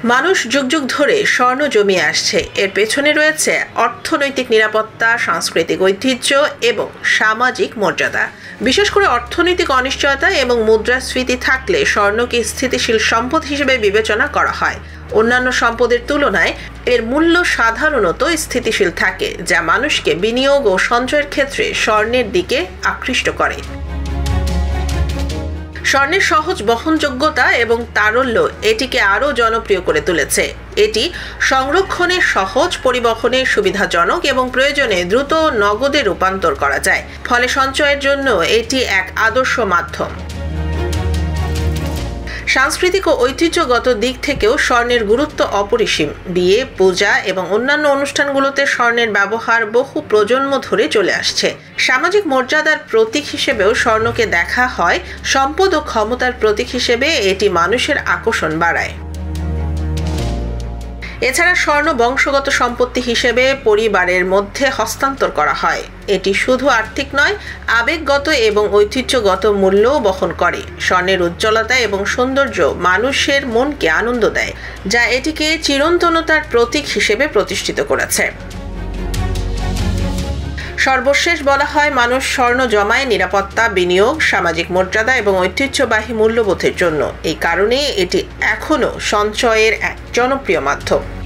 মানুষ যুগ যুগ ধরে স্বর্ণ জমিয়ে আসছে। এর পেছনে রয়েছে অর্থনৈতিক নিরাপত্তা, সাংস্কৃতিক ঐতিহ্য এবং সামাজিক মর্যাদা। বিশেষ করে অর্থনৈতিক অনিশ্চয়তা এবং মুদ্রাস্ফীতি থাকলে স্বর্ণকে স্থিতিশীল সম্পদ হিসেবে বিবেচনা করা হয়। অন্যান্য সম্পদের তুলনায় এর মূল্য সাধারণত স্থিতিশীল থাকে, যা মানুষকে বিনিয়োগ ও সঞ্চয়ের ক্ষেত্রে স্বর্ণের দিকে আকৃষ্ট করে। স্বর্ণের সহজ বহনযোগ্যতা এবং তারল্য এটিকে আরও জনপ্রিয় করে তুলেছে। এটি সংরক্ষণে সহজ, পরিবহনে সুবিধাজনক এবং প্রয়োজনে দ্রুত নগদে রূপান্তর করা যায়। ফলে সঞ্চয়ের জন্য এটি এক আদর্শ মাধ্যম। সাংস্কৃতিক ও ঐতিহ্যগত দিক থেকেও স্বর্ণের গুরুত্ব অপরিসীম। বিয়ে, পূজা এবং অন্যান্য অনুষ্ঠানগুলোতে স্বর্ণের ব্যবহার বহু প্রজন্ম ধরে চলে আসছে। সামাজিক মর্যাদার প্রতীক হিসেবেও স্বর্ণকে দেখা হয়। সম্পদ ও ক্ষমতার প্রতীক হিসেবে এটি মানুষের আকর্ষণ বাড়ায়। এছাড়া স্বর্ণ বংশগত সম্পত্তি হিসেবে পরিবারের মধ্যে হস্তান্তর করা হয়। এটি শুধু আর্থিক নয়, আবেগগত এবং ঐতিহ্যগত মূল্যও বহন করে। স্বর্ণের উজ্জ্বলতা এবং সৌন্দর্য মানুষের মনকে আনন্দ দেয়, যা এটিকে চিরন্তনতার প্রতীক হিসেবে প্রতিষ্ঠিত করেছে। সর্বশেষ বলা হয়, মানুষ স্বর্ণ জমায় নিরাপত্তা, বিনিয়োগ, সামাজিক মর্যাদা এবং ঐতিহ্যবাহী মূল্যবোধের জন্য। এই কারণে এটি এখনও সঞ্চয়ের এক জনপ্রিয় মাধ্যম।